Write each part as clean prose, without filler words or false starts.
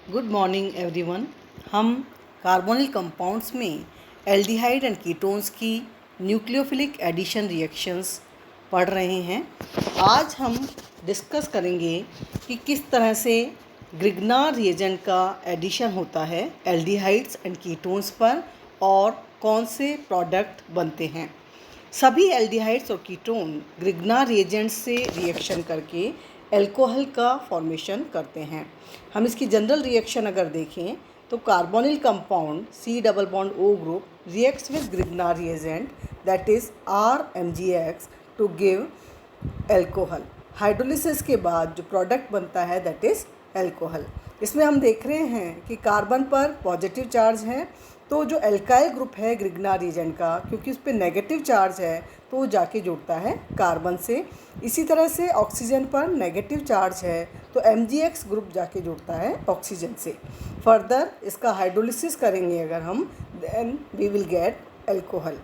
Good morning everyone. हम carbonyl compounds में aldehyde and ketones की न्यूक्लियोफिलिक एडिशन रिएक्शंस पढ़ रहे हैं। आज हम डिस्कस करेंगे कि किस तरह से ग्रिग्नार रिएजेंट का एडिशन होता है एल्डिहाइड्स एंड कीटोन्स पर और कौन से प्रोडक्ट बनते हैं। सभी एल्डिहाइड्स और कीटोन ग्रिग्नार रिएजेंट से रिएक्शन करके एल्कोहल का फॉर्मेशन करते हैं। हम इसकी जनरल रिएक्शन अगर देखें तो carbonyl compound C double bond O group reacts with Grignard reagent that is RMgX to give alcohol. Hydrolysis के बाद जो प्रोडक्ट बनता है दैट इज़ एल्कोहल। इसमें हम देख रहे हैं कि कार्बन पर पॉजिटिव चार्ज है, तो जो एल्काइल ग्रुप है ग्रिग्नार रिएजेंट का, क्योंकि उस पर नेगेटिव चार्ज है तो वो जाके जुड़ता है कार्बन से। इसी तरह से ऑक्सीजन पर नेगेटिव चार्ज है तो MgX ग्रुप जाके जुड़ता है ऑक्सीजन से। फर्दर इसका हाइड्रोलिसिस करेंगे अगर हम, then we will get alcohol.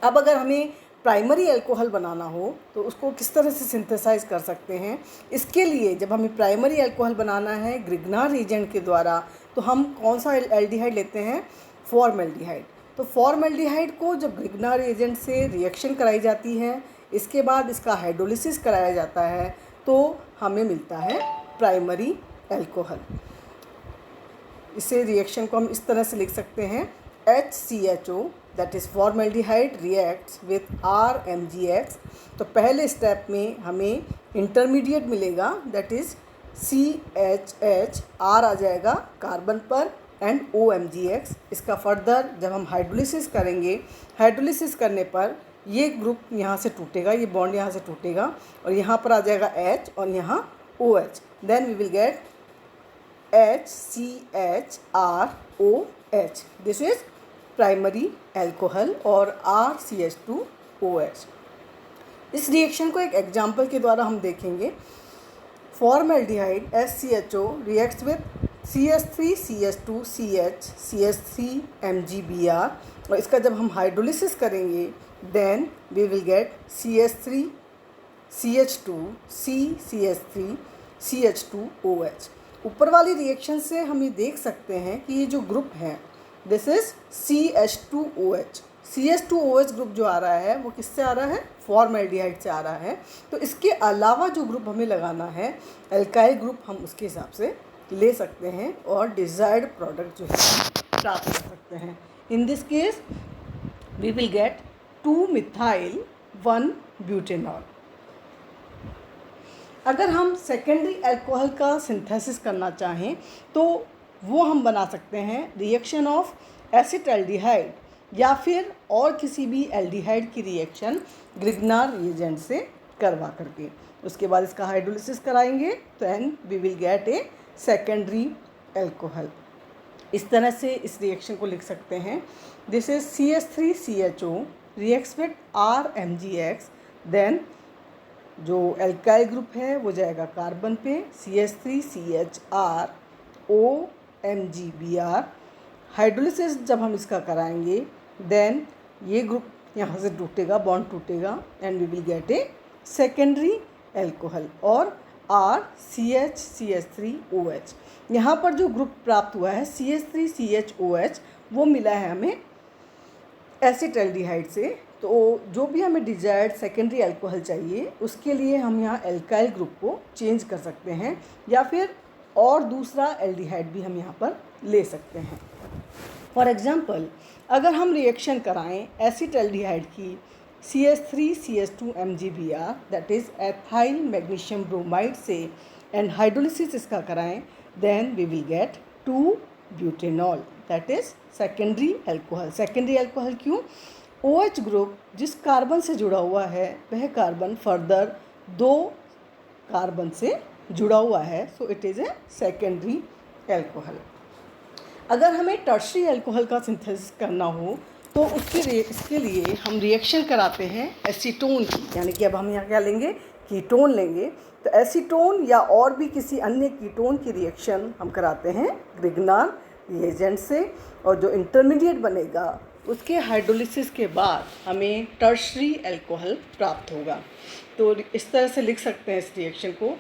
अब अगर हमें प्राइमरी अल्कोहल बनाना हो तो उसको किस तरह से सिंथेसाइज कर सकते हैं, इसके लिए जब हमें प्राइमरी अल्कोहल बनाना है ग्रिग्नार रिएजेंट के द्वारा तो हम कौन सा एल्डिहाइड लेते हैं, फॉर्मल्डिहाइड। तो फॉर्मल्डिहाइड को जब ग्रिग्नार रिएजेंट से रिएक्शन कराई जाती है, इसके बाद इसका हाइड्रोलिसिस कराया जाता है तो हमें मिलता है प्राइमरी अल्कोहल। इसे रिएक्शन को हम इस तरह से लिख सकते हैं HCHO that is formaldehyde reacts with RMgX। तो पहले स्टेप में हमें इंटरमीडिएट मिलेगा दैट इज़ CHH, R आ जाएगा कार्बन पर एंड OMgX। इसका फर्दर जब हम हाइड्रोलिसिस करेंगे, हाइड्रोलिसिस करने पर ये ग्रुप यहाँ से टूटेगा, ये बॉन्ड यहाँ से टूटेगा और यहाँ पर आ जाएगा H और यहाँ OH। Then we will get HCHROH। This is primary alcohol और RCH2OH। इस रिएक्शन को एक एग्जाम्पल के द्वारा हम देखेंगे। Formaldehyde HCHO reacts with CH3CH2CH CH3MgBr और इसका जब हम हाइड्रोलिसिस करेंगे then we will gate CH3CH2 CCH3CH2OH। ऊपर वाली रिएक्शन से हम ये देख सकते हैं कि ये जो ग्रुप है this is CH2OH। CH2OH group जो आ रहा है वो किससे आ रहा है, फॉर्मल्डिहाइड से आ रहा है। तो इसके अलावा जो ग्रुप हमें लगाना है एल्काइल ग्रुप, हम उसके हिसाब से ले सकते हैं और डिज़ायर्ड प्रोडक्ट जो है प्राप्त कर सकते हैं। In this case we will get 2-मिथाइल 1-ब्यूटेनॉल। अगर हम सेकेंडरी अल्कोहल का सिंथेसिस करना चाहें तो वो हम बना सकते हैं रिएक्शन ऑफ एसिटाल्डिहाइड या फिर और किसी भी एल्डिहाइड की रिएक्शन ग्रिग्नार रिएजेंट से करवा करके। उसके बाद इसका हाइड्रोलिसिस कराएंगे तो and we will get a secondary alcohol. इस तरह से इस रिएक्शन को लिख सकते हैं। This is CH3CHO reacts with RMgX। Then जो एल्काइल ग्रुप है वो जाएगा कार्बन पे CH3CHR OMgBr। हाइड्रोलिसिस जब हम इसका कराएंगे देन ये ग्रुप यहाँ से टूटेगा, बॉन्ड टूटेगा and we will get a secondary alcohol और RCH3OH। यहाँ पर जो ग्रुप प्राप्त हुआ है CH3CHOH वो मिला है हमें एसिटाल्डिहाइड से। तो जो भी हमें डिजायर्ड सेकेंडरी अल्कोहल चाहिए उसके लिए हम यहाँ एल्काइल ग्रुप को चेंज कर सकते हैं या फिर और दूसरा एल्डिहाइड भी हम यहाँ पर ले सकते हैं। फॉर एग्जांपल अगर हम रिएक्शन कराएं एसिटाल्डिहाइड की CH3CH2MgBr that is ethyl magnesium bromide से एंड हाइड्रोलिसिस इसका कराएं देन वी विल गेट 2-ब्यूटेनॉल that is secondary alcohol. Secondary alcohol क्यों, OH ग्रुप जिस कार्बन से जुड़ा हुआ है वह कार्बन फर्दर 2 कार्बन से जुड़ा हुआ है, सो it is a secondary alcohol. अगर हमें टर्शरी अल्कोहल का सिंथेसिस करना हो तो इसके लिए हम रिएक्शन कराते हैं एसीटोन की, यानी कि अब हम यहाँ क्या लेंगे, कीटोन लेंगे। तो एसीटोन या और भी किसी अन्य कीटोन की रिएक्शन हम कराते हैं ग्रिग्नार रिएजेंट से और जो इंटरमीडिएट बनेगा उसके हाइड्रोलिसिस के बाद हमें टर्शरी अल्कोहल प्राप्त होगा। तो इस तरह से लिख सकते हैं इस रिएक्शन को,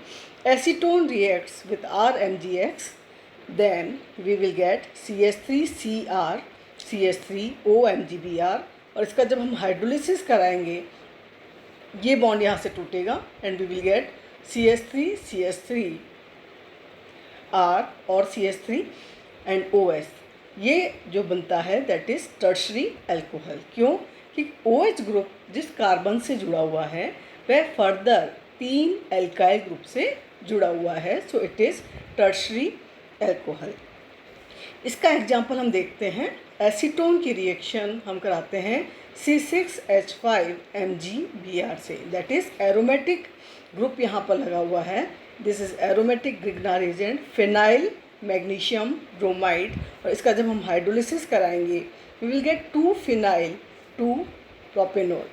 acetone reacts with RMgX then we will get CH3Cr, CH3OMgBr, और इसका जब हम हाइड्रोलिसिस कराएंगे ये बॉन्ड यहाँ से टूटेगा and we will gate CH3CH3R और CH3 एंड OH। ये जो बनता है दैट इज़ टर्शरी अल्कोहल। क्यों? कि OH ग्रुप जिस कार्बन से जुड़ा हुआ है वह फर्दर 3 एल्काइल ग्रुप से जुड़ा हुआ है, सो इट इज़ टर्शरी अल्कोहल। इसका एग्जाम्पल हम देखते हैं, एसीटोन की रिएक्शन हम कराते हैं C6H5MgBr से, दैट इज़ एरोमेटिक ग्रुप यहाँ पर लगा हुआ है। This is aromatic Grignard agent phenyl magnesium bromide, और इसका जब हम हाइड्रोलिसिस कराएंगे we will get 2 phenyl 2 propanol.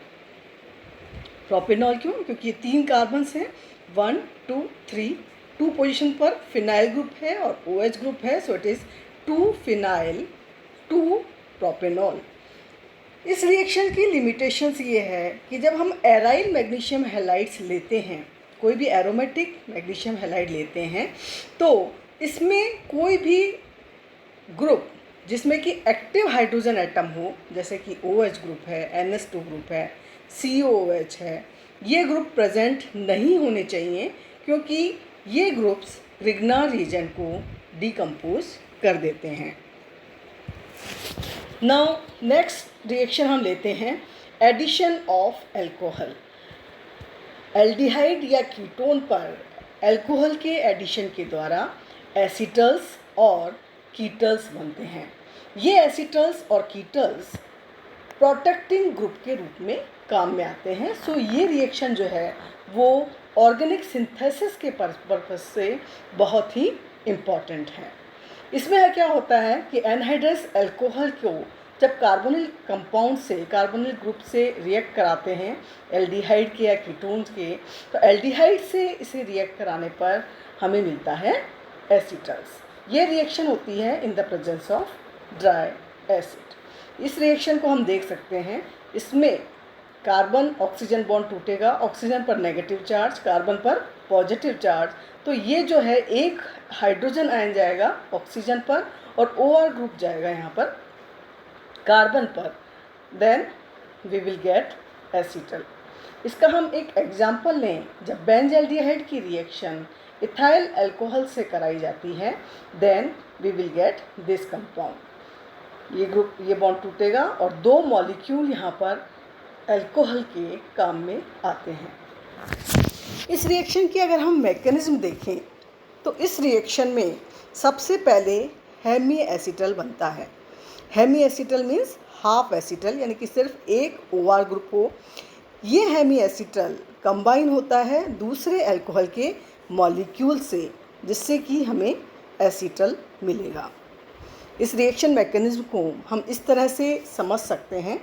Propanol क्यों? क्योंकि ये 3 कार्बन्स हैं, 1 2 3, 2 पोजीशन पर फिनाइल ग्रुप है और OH ग्रुप है, सो इट इज़ 2 फिनाइल 2 प्रोपेनॉल। इस रिएक्शन की लिमिटेशंस ये है कि जब हम एराइल मैग्नीशियम हैलाइड्स लेते हैं, कोई भी एरोमेटिक मैग्नीशियम हैलाइड लेते हैं, तो इसमें कोई भी ग्रुप जिसमें कि एक्टिव हाइड्रोजन एटम हो, जैसे कि OH ग्रुप है, NH2 ग्रुप है, COOH है, ये ग्रुप प्रेजेंट नहीं होने चाहिए, क्योंकि ये ग्रुप्स ग्रिग्नार रीजन को डिकम्पोज कर देते हैं। नाउ नेक्स्ट रिएक्शन हम लेते हैं एडिशन ऑफ अल्कोहल। एल्डिहाइड या कीटोन पर अल्कोहल के एडिशन के द्वारा एसीटल्स और कीटल्स बनते हैं। ये एसीटल्स और कीटल्स प्रोटेक्टिंग ग्रुप के रूप में काम में आते हैं। सो ये रिएक्शन जो है वो ऑर्गेनिक सिंथेसिस के पर्पस से बहुत ही इम्पॉर्टेंट है। इसमें क्या होता है कि एनहाइड्रस अल्कोहल को जब कार्बोनिल कंपाउंड से, कार्बोनिल ग्रुप से रिएक्ट कराते हैं एल्डिहाइड के या कीटोन्स के, तो एल्डिहाइड से इसे रिएक्ट कराने पर हमें मिलता है एसीटल्स। ये रिएक्शन होती है इन the presence of dry acid. इस रिएक्शन को हम देख सकते हैं, इसमें कार्बन ऑक्सीजन बॉन्ड टूटेगा, ऑक्सीजन पर नेगेटिव चार्ज, कार्बन पर पॉजिटिव चार्ज, तो ये जो है एक हाइड्रोजन आयन जाएगा ऑक्सीजन पर और OR ग्रुप जाएगा यहाँ पर कार्बन पर, then we will get acetal. इसका हम एक एग्जाम्पल लें, जब बेंजल्डिहाइड की रिएक्शन इथाइल अल्कोहल से कराई जाती है, then we will get this compound. ये ग्रुप, ये बॉन्ड टूटेगा और 2 मॉलिक्यूल यहाँ पर अल्कोहल के काम में आते हैं। इस रिएक्शन की अगर हम मैकेनिज्म देखें तो इस रिएक्शन में सबसे पहले हेमी एसीटल बनता है। Hemi acetal means half acetal, यानी कि सिर्फ एक OR ग्रुप हो। ये हेमी एसीटल कंबाइन होता है दूसरे अल्कोहल के मॉलिक्यूल से, जिससे कि हमें एसीटल मिलेगा। इस रिएक्शन मैकेनिज्म को हम इस तरह से समझ सकते हैं,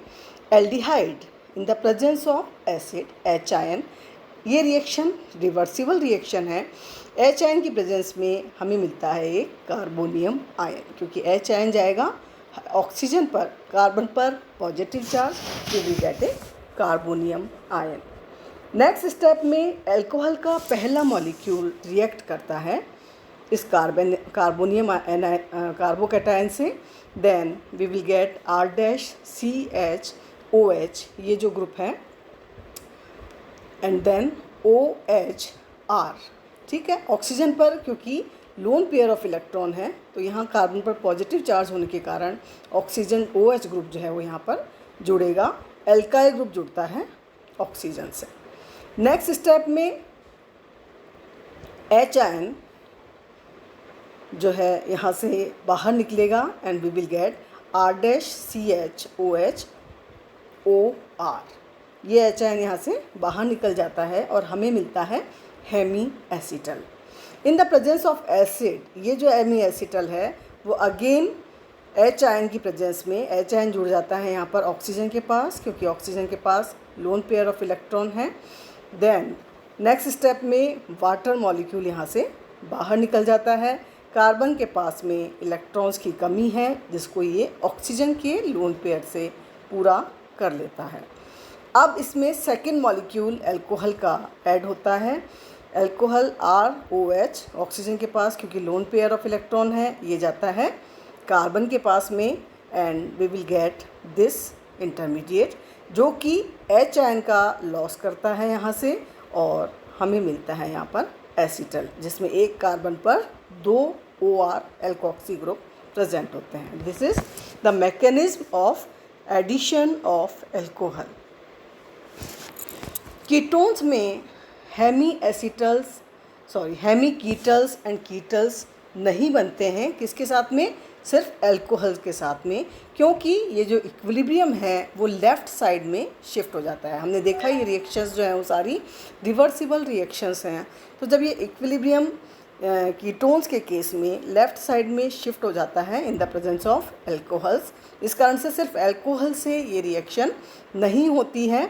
aldehyde in the presence of acid H ion, ये रिएक्शन रिवर्सिबल रिएक्शन है। H आयन की प्रेजेंस में हमें मिलता है एक कार्बोनियम आयन, क्योंकि H आयन जाएगा ऑक्सीजन पर, कार्बन पर पॉजिटिव चार्ज, तो we get a carbonium ion. Next step में अल्कोहल का पहला मॉलिक्यूल रिएक्ट करता है इस कार्बोनियम कार्बोकैटायन से, then we will get R-CHOH, ये जो ग्रुप है, एंड देन OHR। ठीक है, ऑक्सीजन पर क्योंकि लोन पेयर ऑफ इलेक्ट्रॉन है, तो यहाँ कार्बन पर पॉजिटिव चार्ज होने के कारण ऑक्सीजन OH ग्रुप जो है वो यहाँ पर जुड़ेगा, एल्काइल ग्रुप जुड़ता है ऑक्सीजन से। नेक्स्ट स्टेप में H आयन जो है यहाँ से बाहर निकलेगा and we will get R-CHOH OR। ये H आयन यहाँ से बाहर निकल जाता है और हमें मिलता है hemi acetal. In the presence of acid, ये जो हेमी एसीटल है वो अगेन H आयन की प्रेजेंस में H आयन जुड़ जाता है यहाँ पर ऑक्सीजन के पास, क्योंकि ऑक्सीजन के पास लोन पेयर ऑफ इलेक्ट्रॉन है। देन नेक्स्ट स्टेप में वाटर मॉलिक्यूल यहाँ से बाहर निकल जाता है, कार्बन के पास में इलेक्ट्रॉन्स की कमी है जिसको ये ऑक्सीजन के लोन पेयर से पूरा कर लेता है। अब इसमें सेकेंड मॉलिक्यूल अल्कोहल का ऐड होता है। अल्कोहल ROH ऑक्सीजन के पास, क्योंकि लोन पेयर ऑफ इलेक्ट्रॉन है, ये जाता है कार्बन के पास में, and we will get this intermediate जो कि H आयन का लॉस करता है यहाँ से, और हमें मिलता है यहाँ पर एसीटल, जिसमें एक कार्बन पर 2 OR एल्कोक्सी ग्रुप प्रेजेंट होते हैं। This is the mechanism of addition of alcohol. Ketones में हेमी कीटल्स एंड कीटल्स नहीं बनते हैं, किसके साथ में? सिर्फ अल्कोहल के साथ में, क्योंकि ये जो इक्विलिब्रियम है वो लेफ़्ट साइड में शिफ्ट हो जाता है। हमने देखा ये रिएक्शंस जो हैं वो सारी रिवर्सिबल रिएक्शंस हैं। तो जब ये इक्विलिब्रियम कीटोन्स के केस में लेफ़्ट साइड में शिफ्ट हो जाता है इन द प्रेजेंस ऑफ अल्कोहल्स, इस कारण से सिर्फ अल्कोहल से ये रिएक्शन नहीं होती है।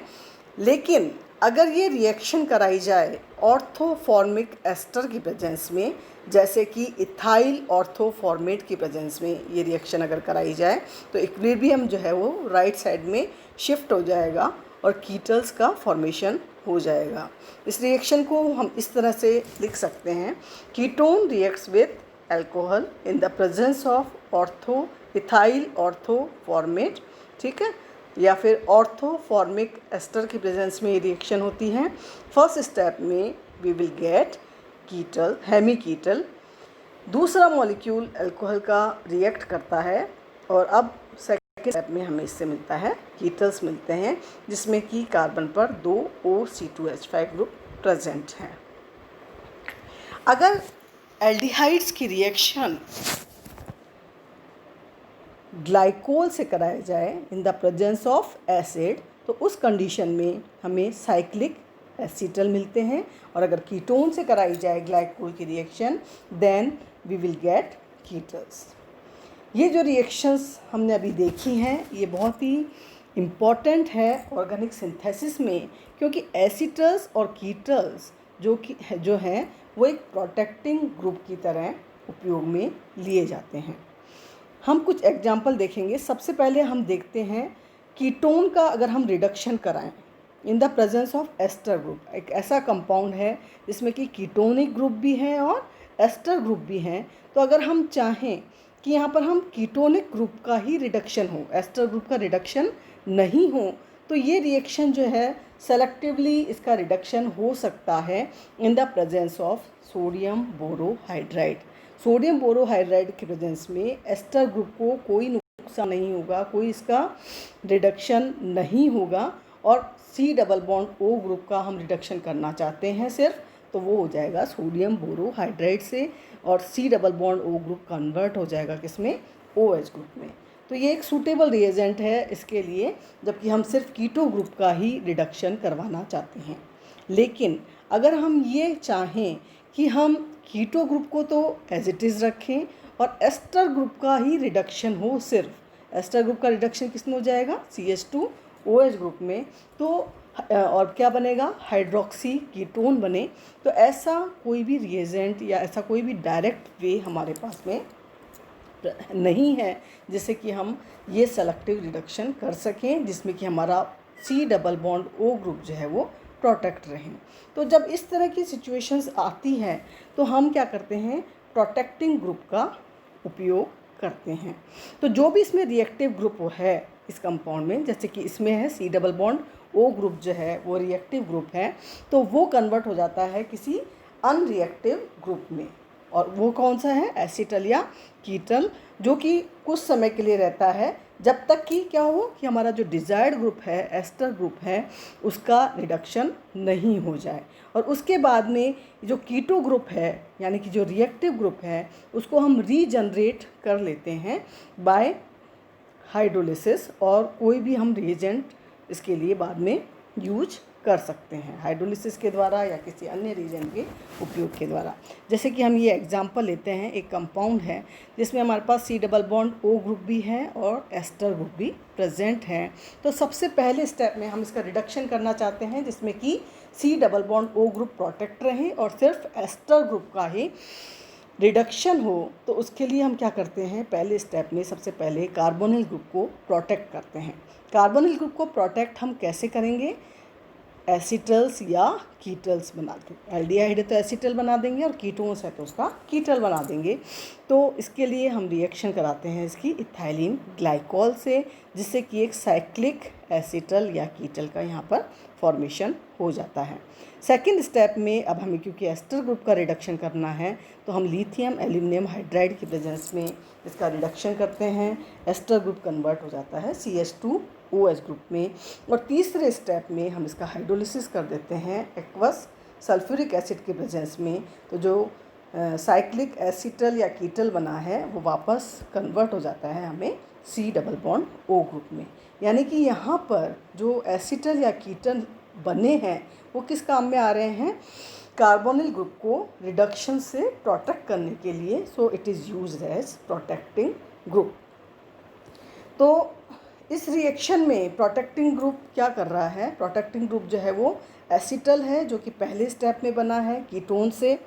लेकिन अगर ये रिएक्शन कराई जाए ऑर्थोफॉर्मिक एस्टर की प्रेजेंस में, जैसे कि इथाइल ऑर्थोफॉर्मेट की प्रेजेंस में ये रिएक्शन अगर कराई जाए, तो इक्विलिब्रियम जो है वो राइट साइड में शिफ्ट हो जाएगा और कीटल्स का फॉर्मेशन हो जाएगा। इस रिएक्शन को हम इस तरह से लिख सकते हैं, ketone reacts with alcohol in the presence of ethyl orthoformate, ठीक है, या फिर ऑर्थोफॉर्मिक एस्टर की प्रेजेंस में ये रिएक्शन होती है। फर्स्ट स्टेप में we will get ketal, hemiketal. दूसरा मॉलिक्यूल अल्कोहल का रिएक्ट करता है, और अब सेकेंड स्टेप में हमें इससे मिलता है कीटल्स मिलते हैं, जिसमें कि कार्बन पर 2 OC2H5 ग्रुप प्रेजेंट हैं। अगर एल्डिहाइड्स की रिएक्शन ग्लाइकोल से कराया जाए इन द प्रेजेंस ऑफ एसिड, तो उस कंडीशन में हमें साइक्लिक एसीटल मिलते हैं, और अगर कीटोन से कराई जाए ग्लाइकोल की reaction, then we will get ketals. ये जो रिएक्शंस हमने अभी देखी हैं ये बहुत ही इम्पॉर्टेंट है ऑर्गेनिक सिंथेसिस में, क्योंकि एसीटल्स और कीटल्स जो हैं वो एक प्रोटेक्टिंग ग्रुप की तरह उपयोग में लिए जाते हैं। हम कुछ एग्जाम्पल देखेंगे। सबसे पहले हम देखते हैं कीटोन का अगर हम रिडक्शन कराएं in the presence of ester group. एक ऐसा कंपाउंड है जिसमें कि कीटोनिक ग्रुप भी है और एस्टर ग्रुप भी हैं। तो अगर हम चाहें कि यहाँ पर हम कीटोनिक ग्रुप का ही रिडक्शन हो, एस्टर ग्रुप का रिडक्शन नहीं हो, तो ये रिएक्शन जो है सेलेक्टिवली इसका रिडक्शन हो सकता है इन the presence of sodium borohydride. Sodium borohydride के प्रेजेंस में एस्टर ग्रुप को कोई नुकसान नहीं होगा, कोई इसका रिडक्शन नहीं होगा, और C double bond O group का हम रिडक्शन करना चाहते हैं सिर्फ, तो वो हो जाएगा सोडियम बोरोहाइड्राइड से, और C double bond O group convert हो जाएगा किसमें? OH ग्रुप में। तो ये एक सूटेबल रिएजेंट है इसके लिए, जबकि हम सिर्फ कीटो ग्रुप का ही रिडक्शन करवाना चाहते हैं। लेकिन अगर हम ये चाहें कि हम कीटो ग्रुप को तो एज इट इज़ रखें और एस्टर ग्रुप का ही रिडक्शन हो, सिर्फ एस्टर ग्रुप का रिडक्शन किसमें हो जाएगा? CH2OH ग्रुप में, तो और क्या बनेगा? हाइड्रोक्सी कीटोन बने। तो ऐसा कोई भी रिएजेंट या ऐसा कोई भी डायरेक्ट वे हमारे पास में नहीं है जिससे कि हम ये सेलेक्टिव रिडक्शन कर सकें, जिसमें कि हमारा C double bond O group जो है वो प्रोटेक्ट रहें। तो जब इस तरह की सिचुएशंस आती हैं तो हम क्या करते हैं? प्रोटेक्टिंग ग्रुप का उपयोग करते हैं। तो जो भी इसमें रिएक्टिव ग्रुप है इस कंपाउंड में, जैसे कि इसमें है C double bond O group जो है वो रिएक्टिव ग्रुप है, तो वो कन्वर्ट हो जाता है किसी अनरिएक्टिव ग्रुप में, और वो कौन सा है? एसीटल या कीटल, जो कि कुछ समय के लिए रहता है, जब तक कि क्या हो कि हमारा जो डिज़ायर्ड ग्रुप है, एस्टर ग्रुप है, उसका रिडक्शन नहीं हो जाए। और उसके बाद में जो कीटो ग्रुप है यानी कि जो रिएक्टिव ग्रुप है उसको हम रीजनरेट कर लेते हैं बाय हाइड्रोलिसिस, और कोई भी हम रिएजेंट इसके लिए बाद में यूज कर सकते हैं हाइड्रोलिसिस के द्वारा या किसी अन्य रीजन के उपयोग के द्वारा। जैसे कि हम ये एग्जांपल लेते हैं, एक कंपाउंड है जिसमें हमारे पास C double bond O group भी है और एस्टर ग्रुप भी प्रेजेंट है। तो सबसे पहले स्टेप में हम इसका रिडक्शन करना चाहते हैं जिसमें कि C double bond O group protect रहे और सिर्फ एस्टर ग्रुप का ही रिडक्शन हो। तो उसके लिए हम क्या करते हैं? पहले स्टेप में सबसे पहले कार्बोनिल ग्रुप को प्रोटेक्ट करते हैं। कार्बोनिल ग्रुप को प्रोटेक्ट हम कैसे करेंगे? एसिटल्स या कीटल्स बना दें। एल्डिहाइड है तो एसिटल बना देंगे और कीटोन्स है तो उसका कीटल बना देंगे। तो इसके लिए हम रिएक्शन कराते हैं इसकी इथाइलिन ग्लाइकॉल से, जिससे कि एक साइक्लिक एसिटल या कीटल का यहाँ पर फॉर्मेशन हो जाता है। सेकेंड स्टेप में अब हमें क्योंकि एस्टर ग्रुप का रिडक्शन करना है तो हम लिथियम एल्यूमिनियम हाइड्राइड की प्रेजेंस में इसका रिडक्शन करते हैं। एस्टर ग्रुप कन्वर्ट हो जाता है CH2OH ग्रुप में। और तीसरे स्टेप में हम इसका हाइड्रोलिसिस कर देते हैं एक्वस सल्फ्यूरिक एसिड के प्रेजेंस में। तो जो साइक्लिक एसिटल या कीटल बना है वो वापस कन्वर्ट हो जाता है हमें C double bond O group में। यानी कि यहाँ पर जो एसिटल या कीटल बने हैं वो किस काम में आ रहे हैं? कार्बोनिल ग्रुप को रिडक्शन से प्रोटेक्ट करने के लिए। So it is used as protecting group. तो इस रिएक्शन में प्रोटेक्टिंग ग्रुप क्या कर रहा है? प्रोटेक्टिंग ग्रुप जो है वो एसिटल है जो कि पहले स्टेप में बना है कीटोन से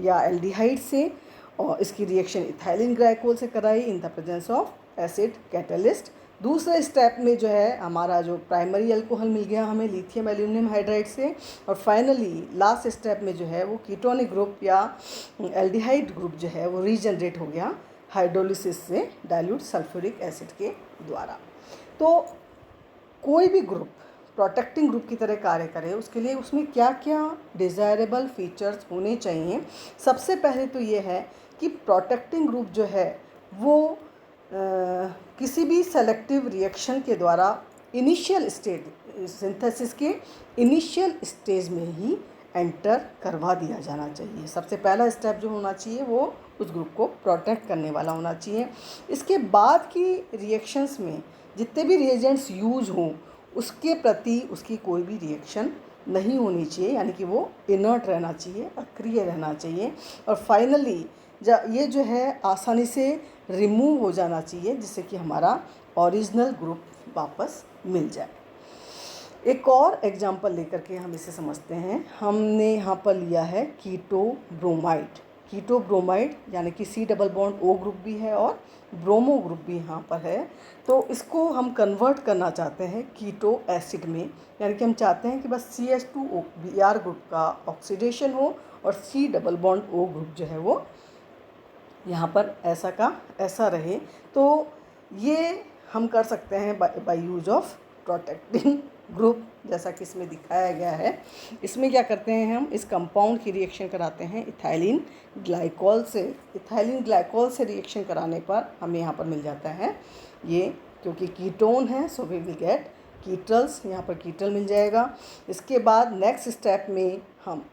या एल्डिहाइड से, और इसकी रिएक्शन इथाइलिन ग्लाइकोल से कराई इन the presence of acid catalyst. दूसरे स्टेप में जो है हमारा जो प्राइमरी अल्कोहल मिल गया हमें लिथियम एल्यूमिनियम हाइड्राइड से, और फाइनली लास्ट स्टेप में जो है वो कीटोनिक ग्रुप या एल्डिहाइड ग्रुप जो है वो रीजनरेट हो गया हाइड्रोलिसिस से डाइल्यूट सल्फ्यूरिक एसिड के द्वारा। तो कोई भी ग्रुप प्रोटेक्टिंग ग्रुप की तरह कार्य करे उसके लिए उसमें क्या क्या डिज़ायरेबल फीचर्स होने चाहिए? सबसे पहले तो ये है कि प्रोटेक्टिंग ग्रुप जो है वो किसी भी सेलेक्टिव रिएक्शन के द्वारा इनिशियल स्टेज सिंथेसिस के इनिशियल स्टेज में ही एंटर करवा दिया जाना चाहिए। सबसे पहला स्टेप जो होना चाहिए वो उस ग्रुप को प्रोटेक्ट करने वाला होना चाहिए। इसके बाद की रिएक्शंस में जितने भी रिएजेंट्स यूज हों उसके प्रति उसकी कोई भी रिएक्शन नहीं होनी चाहिए, यानी कि वो इनर्ट रहना चाहिए, अक्रिय रहना चाहिए। और फाइनली ये जो है आसानी से रिमूव हो जाना चाहिए जिससे कि हमारा ओरिजिनल ग्रुप वापस मिल जाए। एक और एग्जांपल लेकर के हम इसे समझते हैं। हमने यहाँ पर लिया है कीटो ब्रोमाइड। कीटो ब्रोमाइड यानी कि C double bond O group भी है और ब्रोमो ग्रुप भी यहाँ पर है। तो इसको हम कन्वर्ट करना चाहते हैं कीटो एसिड में, यानी कि हम चाहते हैं कि बस CH2Br ग्रुप का ऑक्सीडेशन हो और C double bond O group जो है वो यहाँ पर ऐसा का ऐसा रहे। तो ये हम कर सकते हैं by use of protecting group, जैसा कि इसमें दिखाया गया है। इसमें क्या करते हैं हम इस कंपाउंड की रिएक्शन कराते हैं इथाइलिन ग्लाइकॉल से। इथाइलिन ग्लाइकॉल से रिएक्शन कराने पर हमें यहाँ पर मिल जाता है ये, क्योंकि कीटोन है सो वी विल गेट कीटल्स, यहाँ पर कीटल मिल जाएगा। इसके बाद नेक्स्ट स्टेप में हम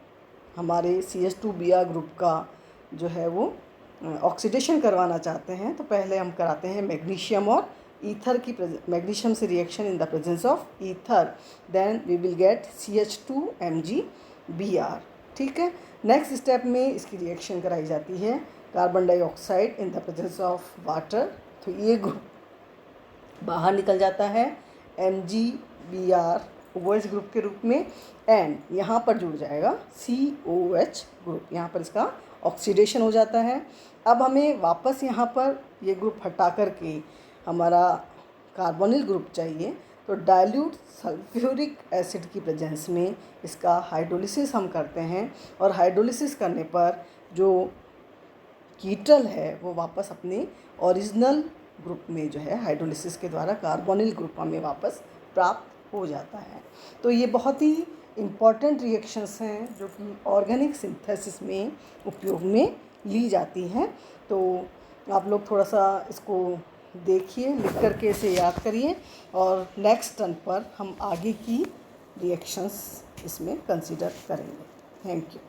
हमारे CH2Br ग्रुप का जो है वो ऑक्सीडेशन करवाना चाहते हैं। तो पहले हम कराते हैं मैग्नीशियम और ईथर की मैग्नीशियम से reaction in the presence of ether, then we will get CH2MgBr। ठीक है। नेक्स्ट स्टेप में इसकी रिएक्शन कराई जाती है carbon dioxide in the presence of water. तो ये ग्रुप बाहर निकल जाता है MgBr OH ग्रुप के रूप में, एंड यहाँ पर जुड़ जाएगा COH ग्रुप। यहाँ पर इसका ऑक्सीडेशन हो जाता है। अब हमें वापस यहाँ पर ये ग्रुप हटा करके हमारा कार्बोनिल ग्रुप चाहिए। तो डाइल्यूट सल्फ्यूरिक एसिड की प्रेजेंस में इसका हाइड्रोलिसिस हम करते हैं, और हाइड्रोलिसिस करने पर जो कीटल है वो वापस अपने ओरिजिनल ग्रुप में जो है हाइड्रोलिसिस के द्वारा कार्बोनिल ग्रुप में वापस प्राप्त हो जाता है। तो ये बहुत ही इम्पॉर्टेंट रिएक्शंस हैं जो कि ऑर्गेनिक सिंथेसिस में उपयोग में ली जाती हैं। तो आप लोग थोड़ा सा इसको देखिए, लिख करके इसे याद करिए, और नेक्स्ट टर्न पर हम आगे की रिएक्शंस इसमें कंसीडर करेंगे। Thank you.